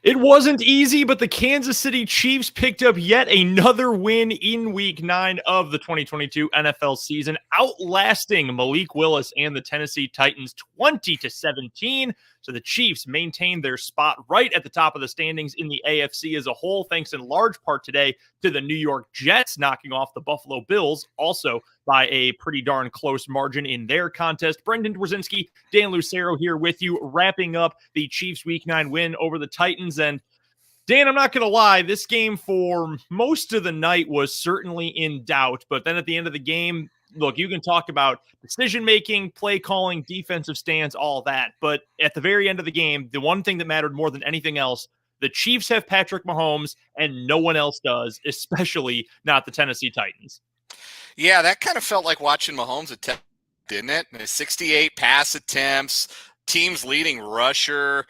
It wasn't easy, but the Kansas City Chiefs picked up yet another win in Week 9 of the 2022 NFL season, outlasting Malik Willis and the Tennessee Titans 20-17. So the Chiefs maintained their spot right at the top of the standings in the AFC as a whole, thanks in large part today to the New York Jets knocking off the Buffalo Bills, also by a pretty darn close margin in their contest. Brendan Dzwierzynski, Dan Lucero here with you, wrapping up the Chiefs Week 9 win over the Titans. And Dan, I'm not going to lie, this game for most of the night was certainly in doubt. But then at the end of the game, look, you can talk about decision-making, play calling, defensive stance, all that. But at the very end of the game, the one thing that mattered more than anything else, the Chiefs have Patrick Mahomes and no one else does, especially not the Tennessee Titans. Yeah, that kind of felt like watching Mahomes attempt, didn't it? 68 pass attempts, team's leading rusher,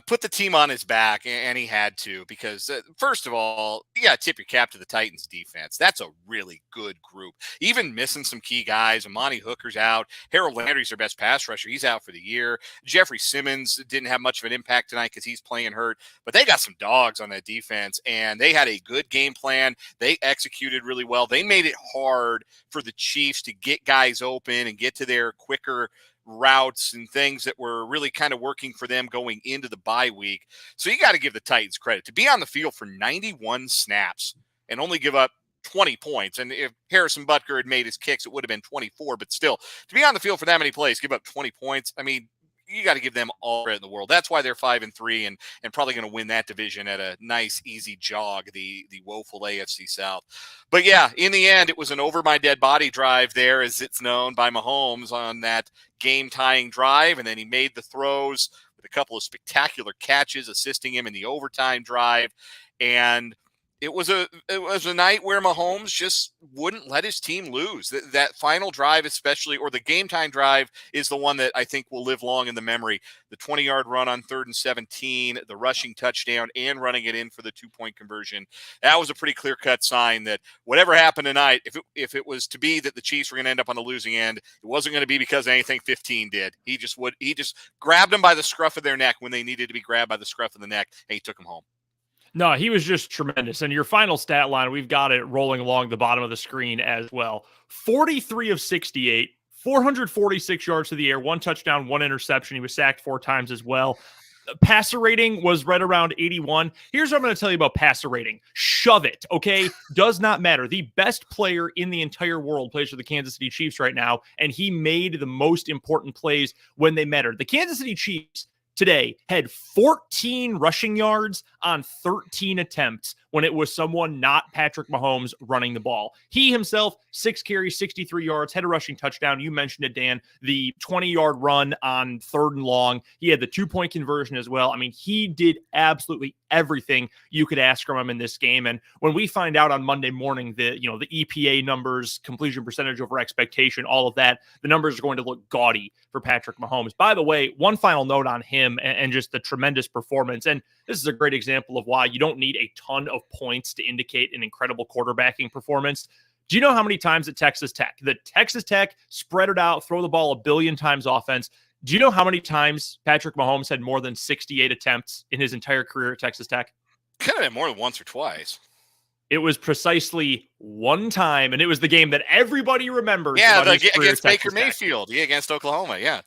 put the team on his back, and he had to because, first of all, you got to tip your cap to the Titans defense. That's a really good group. Even missing some key guys. Amani Hooker's out. Harold Landry's their best pass rusher. He's out for the year. Jeffrey Simmons didn't have much of an impact tonight because he's playing hurt, but they got some dogs on that defense, and they had a good game plan. They executed really well. They made it hard for the Chiefs to get guys open and get to their quicker routes and things that were really kind of working for them going into the bye week. So you got to give the Titans credit to be on the field for 91 snaps and only give up 20 points. And if Harrison Butker had made his kicks, it would have been 24, but still to be on the field for that many plays, give up 20 points. I mean, you got to give them all credit in the world. That's why they're 5-3 and probably going to win that division at a nice, easy jog, the woeful AFC South. But yeah, in the end, it was an over my dead body drive there, as it's known by Mahomes on that game-tying drive, and then he made the throws with a couple of spectacular catches, assisting him in the overtime drive. And it was a night where Mahomes just wouldn't let his team lose. That final drive especially, or the game time drive, is the one that I think will live long in the memory. The 20-yard run on 3rd and 17, the rushing touchdown, and running it in for the 2-point conversion. That was a pretty clear-cut sign that whatever happened tonight, if it was to be that the Chiefs were going to end up on the losing end, it wasn't going to be because of anything 15 did. He just grabbed them by the scruff of their neck when they needed to be grabbed by the scruff of the neck, and he took them home. No, he was just tremendous. And your final stat line, we've got it rolling along the bottom of the screen as well. 43 of 68, 446 yards to the air, 1 touchdown, 1 interception. He was sacked 4 times as well. Passer rating was right around 81. Here's what I'm going to tell you about passer rating. Shove it, okay? Does not matter. The best player in the entire world plays for the Kansas City Chiefs right now, and he made the most important plays when they mattered. The Kansas City Chiefs today had 14 rushing yards on 13 attempts when it was someone not Patrick Mahomes running the ball. He himself, 6 carries, 63 yards, had a rushing touchdown. You mentioned it, Dan, the 20-yard run on 3rd and long. He had the 2-point conversion as well. I mean, he did absolutely everything you could ask from him in this game. And when we find out on Monday morning the EPA numbers, completion percentage over expectation, all of that, the numbers are going to look gaudy for Patrick Mahomes. By the way, one final note on him and just the tremendous performance. And this is a great example of why you don't need a ton of points to indicate an incredible quarterbacking performance. Do you know how many times at Texas Tech, the Texas Tech spread it out, throw the ball a billion times offense? Do you know how many times Patrick Mahomes had more than 68 attempts in his entire career at Texas Tech? Could have been more than once or twice. It was precisely 1 time, and it was the game that everybody remembers. Yeah, against Baker Mayfield. Yeah, against Oklahoma, yeah.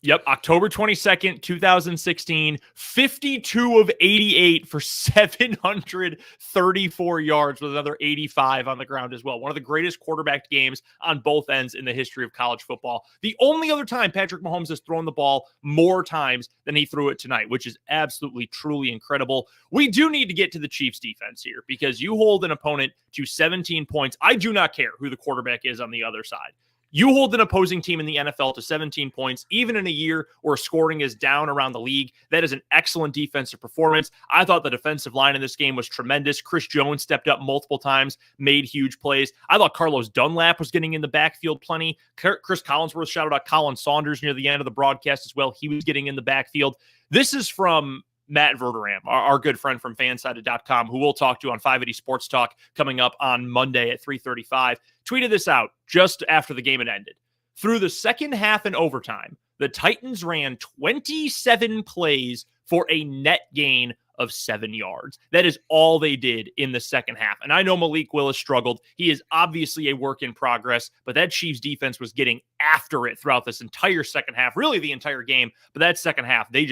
Yep, October 22nd, 2016, 52 of 88 for 734 yards with another 85 on the ground as well. One of the greatest quarterback games on both ends in the history of college football. The only other time Patrick Mahomes has thrown the ball more times than he threw it tonight, which is absolutely, truly incredible. We do need to get to the Chiefs defense here because you hold an opponent to 17 points. I do not care who the quarterback is on the other side. You hold an opposing team in the NFL to 17 points, even in a year where scoring is down around the league. That is an excellent defensive performance. I thought the defensive line in this game was tremendous. Chris Jones stepped up multiple times, made huge plays. I thought Carlos Dunlap was getting in the backfield plenty. Chris Collinsworth shouted out Colin Saunders near the end of the broadcast as well. He was getting in the backfield. This is from Matt Verderam, our good friend from fansided.com, who we'll talk to on 580 Sports Talk coming up on Monday at 3:35, tweeted this out just after the game had ended. Through the second half and overtime, the Titans ran 27 plays for a net gain of 7 yards. That is all they did in the second half. And I know Malik Willis struggled. He is obviously a work in progress, but that Chiefs defense was getting after it throughout this entire second half, really the entire game. But that second half, they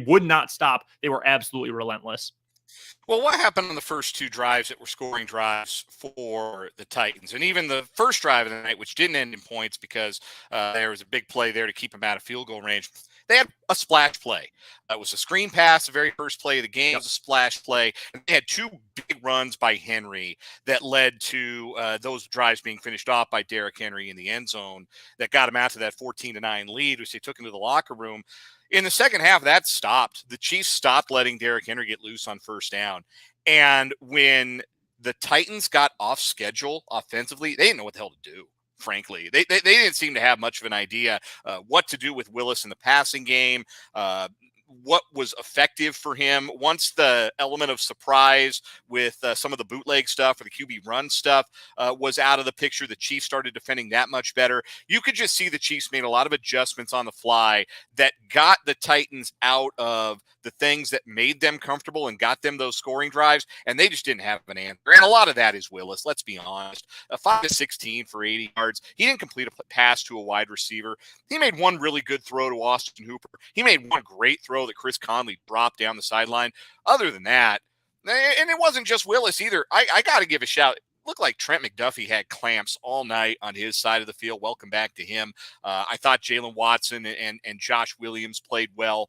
would not stop. They were absolutely relentless. Well, what happened on the first two drives that were scoring drives for the Titans? And even the first drive of the night, which didn't end in points because there was a big play there to keep them out of field goal range. They had a splash play. It was a screen pass, the very first play of the game was a splash play. And they had two big runs by Henry that led to those drives being finished off by Derrick Henry in the end zone that got him out to that 14-9 lead, which they took into the locker room. In the second half, that stopped. The Chiefs stopped letting Derrick Henry get loose on first down. And when the Titans got off schedule offensively, they didn't know what the hell to do, frankly. They didn't seem to have much of an idea what to do with Willis in the passing game, what was effective for him. Once the element of surprise with some of the bootleg stuff or the QB run stuff was out of the picture, the Chiefs started defending that much better. You could just see the Chiefs made a lot of adjustments on the fly that got the Titans out of the things that made them comfortable and got them those scoring drives, and they just didn't have an answer. And a lot of that is Willis, let's be honest. 5-16 for 80 yards. He didn't complete a pass to a wide receiver. He made one really good throw to Austin Hooper. He made one great throw that Chris Conley dropped down the sideline. Other than that, and it wasn't just Willis either. I got to give a shout. Looked like Trent McDuffie had clamps all night on his side of the field. Welcome back to him. I thought Jalen Watson and Josh Williams played well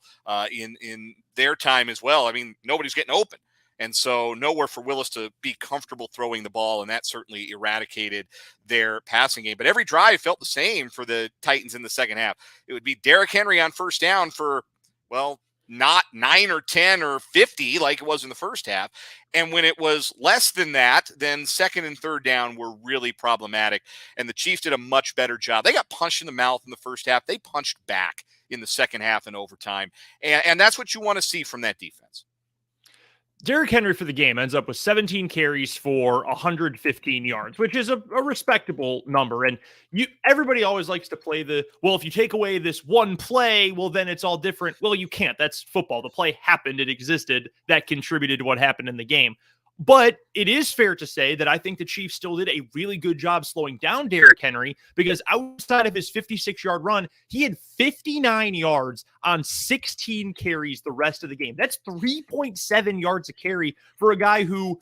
in their time as well. I mean, nobody's getting open. And so nowhere for Willis to be comfortable throwing the ball, and that certainly eradicated their passing game. But every drive felt the same for the Titans in the second half. It would be Derrick Henry on first down for, well, not 9 or 10 or 50 like it was in the first half. And when it was less than that, then second and third down were really problematic. And the Chiefs did a mumuch better job. They got punched in the mouth in the first half. They punched back in the second half and overtime. And that's what you want to see from that defense. Derrick Henry for the game ends up with 17 carries for 115 yards, which is a respectable number. And everybody always likes to play well, if you take away this one play, well, then it's all different. Well, you can't. That's football. The play happened. It existed. That contributed to what happened in the game. But it is fair to say that I think the Chiefs still did a really good job slowing down Derrick Henry, because outside of his 56-yard run, he had 59 yards on 16 carries the rest of the game. That's 3.7 yards a carry for a guy who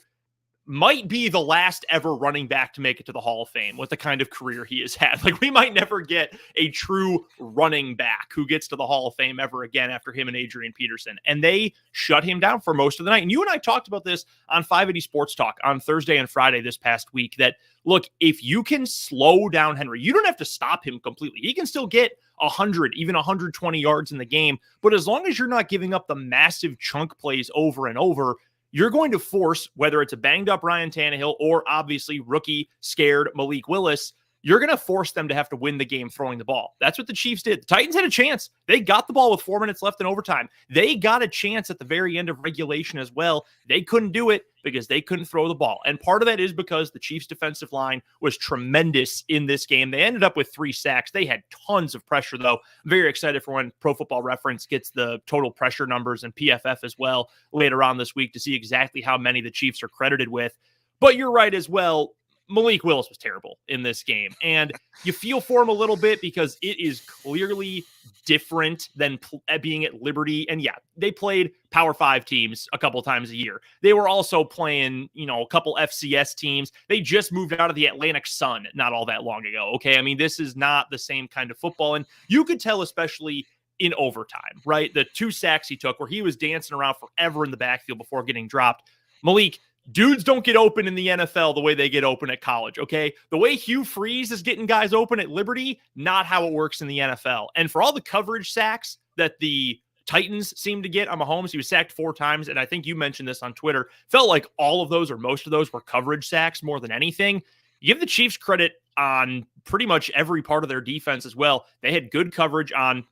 might be the last ever running back to make it to the Hall of Fame with the kind of career he has had. Like, we might never get a true running back who gets to the Hall of Fame ever again after him and Adrian Peterson. And they shut him down for most of the night. And you and I talked about this on 580 Sports Talk on Thursday and Friday this past week, that, look, if you can slow down Henry, you don't have to stop him completely. He can still get 100, even 120 yards in the game. But as long as you're not giving up the massive chunk plays over and over, you're going to force, whether it's a banged up Ryan Tannehill or obviously rookie scared Malik Willis, you're going to force them to have to win the game throwing the ball. That's what the Chiefs did. The Titans had a chance. They got the ball with 4 minutes left in overtime. They got a chance at the very end of regulation as well. They couldn't do it because they couldn't throw the ball. And part of that is because the Chiefs defensive line was tremendous in this game. They ended up with 3 sacks. They had tons of pressure, though. I'm very excited for when Pro Football Reference gets the total pressure numbers and PFF as well later on this week to see exactly how many the Chiefs are credited with. But you're right as well. Malik Willis was terrible in this game, and you feel for him a little bit because it is clearly different than being at Liberty. And yeah, they played Power 5 teams a couple times a year. They were also playing, a couple FCS teams. They just moved out of the Atlantic Sun not all that long ago. Okay. I mean, this is not the same kind of football. And you could tell, especially in overtime, right? The 2 sacks he took where he was dancing around forever in the backfield before getting dropped. Malik, dudes don't get open in the NFL the way they get open at college, okay? The way Hugh Freeze is getting guys open at Liberty, not how it works in the NFL. And for all the coverage sacks that the Titans seem to get on Mahomes, he was sacked 4 times, and I think you mentioned this on Twitter, felt like all of those or most of those were coverage sacks more than anything. You give the Chiefs credit on pretty much every part of their defense as well. They had good coverage on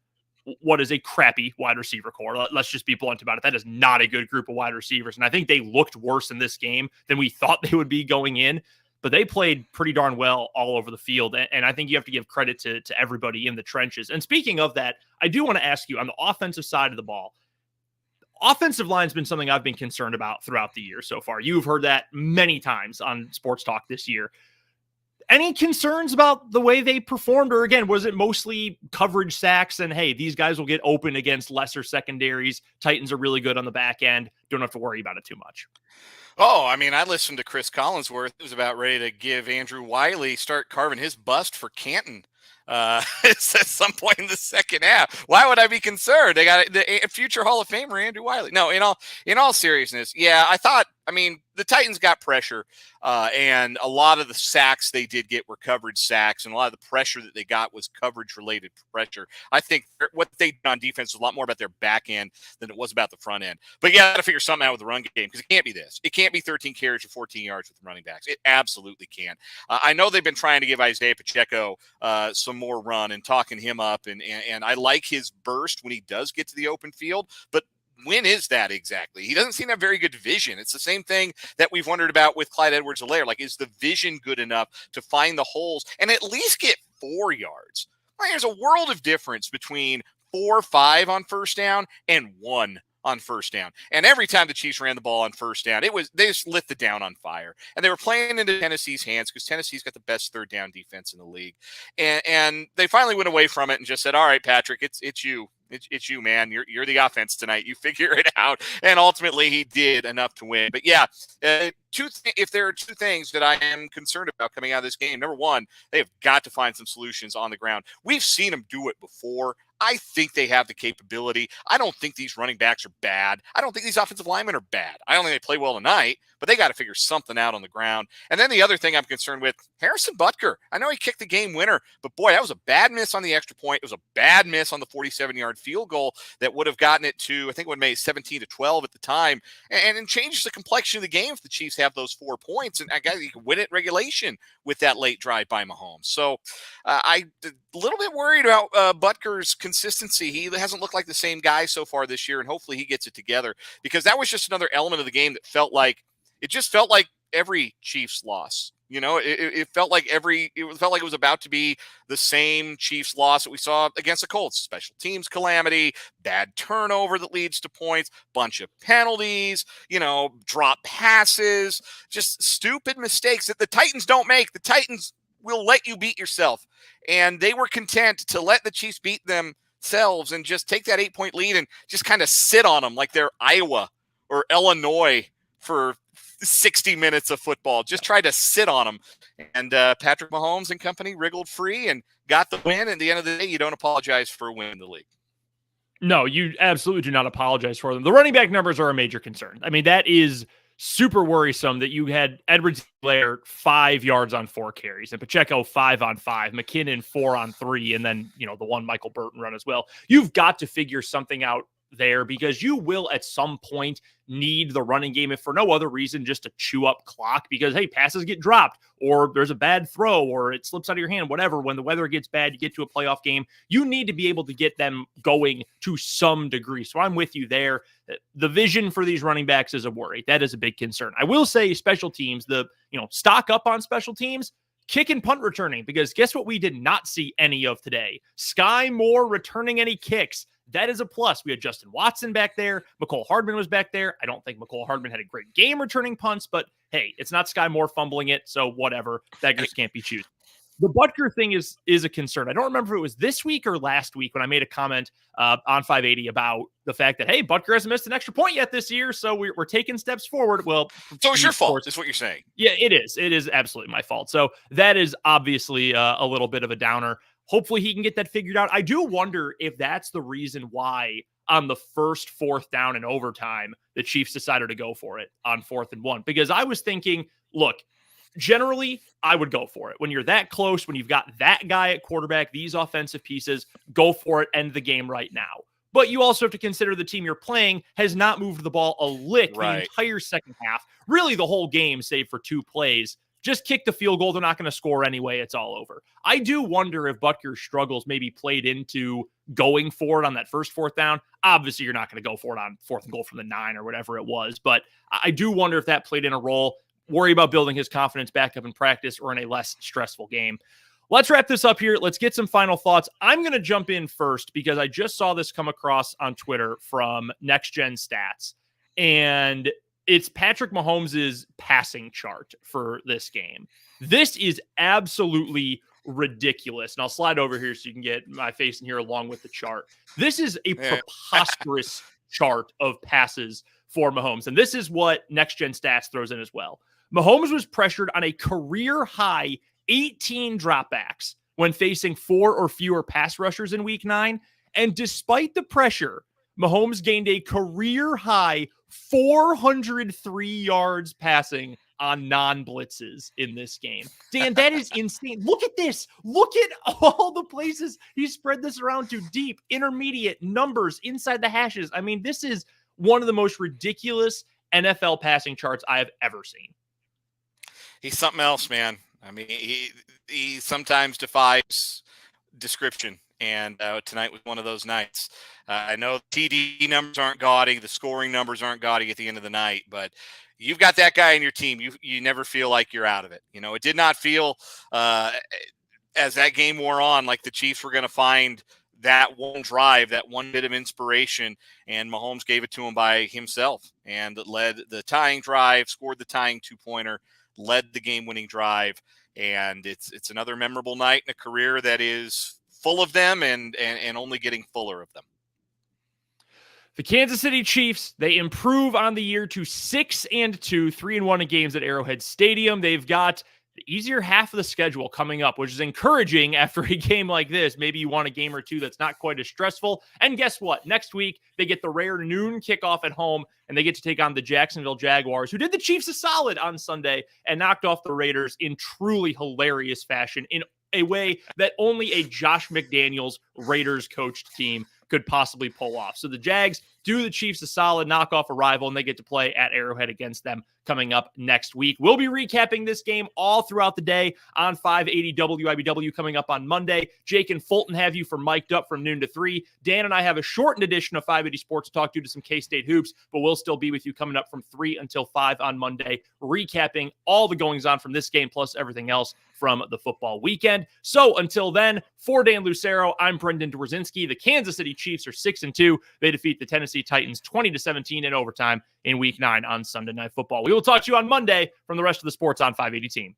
what is a crappy wide receiver core. Let's just be blunt about it. That is not a good group of wide receivers. And I think they looked worse in this game than we thought they would be going in, but they played pretty darn well all over the field. And I think you have to give credit to everybody in the trenches. And speaking of that, I do want to ask you on the offensive side of the ball, offensive line's been something I've been concerned about throughout the year so far. You've heard that many times on Sports Talk this year. Any concerns about the way they performed? Or again, was it mostly coverage sacks and, hey, these guys will get open against lesser secondaries. Titans are really good on the back end. Don't have to worry about it too much. Oh, I mean, I listened to Chris Collinsworth, who was about ready to give Andrew Wiley, start carving his bust for Canton at some point in the second half. Why would I be concerned? They got the future Hall of Famer Andrew Wiley. No, in all seriousness, yeah, I mean, the Titans got pressure, and a lot of the sacks they did get were coverage sacks, and a lot of the pressure that they got was coverage-related pressure. I think what they did on defense was a lot more about their back end than it was about the front end. But yeah, got to figure something out with the run game, because it can't be this. It can't be 13 carries for 14 yards with the running backs. It absolutely can't. I know they've been trying to give Isaiah Pacheco some more run and talking him up, and I like his burst when he does get to the open field, but when is that exactly? He doesn't seem to have very good vision. It's the same thing that we've wondered about with Clyde Edwards-Helaire. Like, is the vision good enough to find the holes and at least get 4 yards? Well, there's a world of difference between 4 or 5 on first down and 1 on first down. And every time the Chiefs ran the ball on first down, they just lit the down on fire. And they were playing into Tennessee's hands because Tennessee's got the best third down defense in the league. And they finally went away from it and just said, all right, Patrick, it's you. It's you, man. You're the offense tonight. You figure it out. And ultimately, he did enough to win. But yeah, if there are 2 things that I am concerned about coming out of this game, number one, they have got to find some solutions on the ground. We've seen them do it before. I think they have the capability. I don't think these running backs are bad. I don't think these offensive linemen are bad. I don't think they play well tonight, but they got to figure something out on the ground. And then the other thing I'm concerned with, Harrison Butker. I know he kicked the game winner, but boy, that was a bad miss on the extra point. It was a bad miss on the 47-yard field goal that would have gotten it to, I think it would have made 17-12 at the time. And it changes the complexion of the game if the Chiefs have those 4 points. And I guess you can win it in regulation with that late drive by Mahomes. So I'm a little bit worried about Butker's consistency. He hasn't looked like the same guy so far this year, and hopefully he gets it together, because that was just another element of the game that felt like every Chiefs loss. It felt like it was about to be the same Chiefs loss that we saw against the Colts. Special teams calamity, bad turnover that leads to points, bunch of penalties, drop passes, just stupid mistakes that the Titans don't make. The Titans will let you beat yourself. And they were content to let the Chiefs beat themselves and just take that 8-point lead and just kind of sit on them like they're Iowa or Illinois for 60 minutes of football. Just try to sit on them. And Patrick Mahomes and company wriggled free and got the win. At the end of the day, you don't apologize for a win in the league. No, you absolutely do not apologize for them. The running back numbers are a major concern. I mean, that is super worrisome that you had Edwards-Helaire 5 yards on 4 carries and Pacheco 5 on 5, McKinnon 4 on 3, and then, the one Michael Burton run as well. You've got to figure something out there, because you will at some point need the running game, if for no other reason, just to chew up clock, because, hey, passes get dropped or there's a bad throw or it slips out of your hand, whatever. When the weather gets bad, you get to a playoff game, you need to be able to get them going to some degree. So I'm with you there. The vision for these running backs is a worry. That is a big concern. I will say special teams, stock up on special teams, kick and punt returning, because guess what we did not see any of today? Sky Moore returning any kicks. That is a plus. We had Justin Watson back there. McCole Hardman was back there. I don't think McCole Hardman had a great game returning punts, but hey, it's not Sky Moore fumbling it, so whatever. That just can't be chosen. The Butker thing is a concern. I don't remember if it was this week or last week when I made a comment on 580 about the fact that, hey, Butker hasn't missed an extra point yet this year, so we're taking steps forward. Well, so it's your fault, is what you're saying. Yeah, it is. It is absolutely my fault. So that is obviously a little bit of a downer. Hopefully he can get that figured out. I do wonder if that's the reason why on the first 4th down in overtime, the Chiefs decided to go for it on 4th and 1. Because I was thinking, look, generally, I would go for it. When you're that close, when you've got that guy at quarterback, these offensive pieces, go for it, end the game right now. But you also have to consider the team you're playing has not moved the ball a lick the entire second half, really the whole game, save for 2 plays. Just kick the field goal. They're not going to score anyway. It's all over. I do wonder if Butker's struggles maybe played into going for it on that first 4th down. Obviously, you're not going to go for it on 4th and goal from the 9 or whatever it was. But I do wonder if that played in a role. Worry about building his confidence back up in practice or in a less stressful game. let's wrap this up here. Let's get some final thoughts. I'm going to jump in first because I just saw this come across on Twitter from Next Gen Stats, and it's Patrick Mahomes' passing chart for this game. This is absolutely ridiculous. And I'll slide over here so you can get my face in here along with the chart. This is a preposterous chart of passes for Mahomes. And this is what Next Gen Stats throws in as well. Mahomes was pressured on a career high 18 dropbacks when facing 4 or fewer pass rushers in week 9. And despite the pressure, Mahomes gained a career high 403 yards passing on non-blitzes in this game. Dan, that is insane. Look at this. Look at all the places he spread this around to: deep, intermediate, numbers, inside the hashes. I mean, this is one of the most ridiculous NFL passing charts I have ever seen. He's something else, man. I mean, he sometimes defies description. And tonight was one of those nights. I know TD numbers aren't gaudy, the scoring numbers aren't gaudy at the end of the night, but you've got that guy in your team. You never feel like you're out of it. You know, it did not feel as that game wore on like the Chiefs were going to find that one drive, that one bit of inspiration, and Mahomes gave it to him by himself and led the tying drive, scored the tying 2-pointer, led the game-winning drive, and it's another memorable night in a career that is full of them and only getting fuller of them. The Kansas City Chiefs, they improve on the year to 6-2, 3-1 in games at Arrowhead Stadium. They've got the easier half of the schedule coming up, which is encouraging after a game like this. Maybe you want a game or two that's not quite as stressful. And guess what? Next week, they get the rare noon kickoff at home, and they get to take on the Jacksonville Jaguars, who did the Chiefs a solid on Sunday and knocked off the Raiders in truly hilarious fashion, in a way that only a Josh McDaniels Raiders coached team could possibly pull off. So the Jags do the Chiefs a solid, knock off a rival, and they get to play at Arrowhead against them coming up next week. We'll be recapping this game all throughout the day on 580 WIBW coming up on Monday. Jake and Fulton have you for Mic'd Up from noon to 3. Dan and I have a shortened edition of 580 Sports to talk to some K-State hoops, but we'll still be with you coming up from 3 until 5 on Monday, recapping all the goings-on from this game plus everything else from the football weekend. So until then, for Dan Lucero, I'm Brendan Dzwierzynski. The Kansas City Chiefs are 6-2. They defeat the Tennessee Titans 20-17 in overtime in Week 9 on Sunday Night Football. We will talk to you on Monday from the rest of the Sports on 580 team.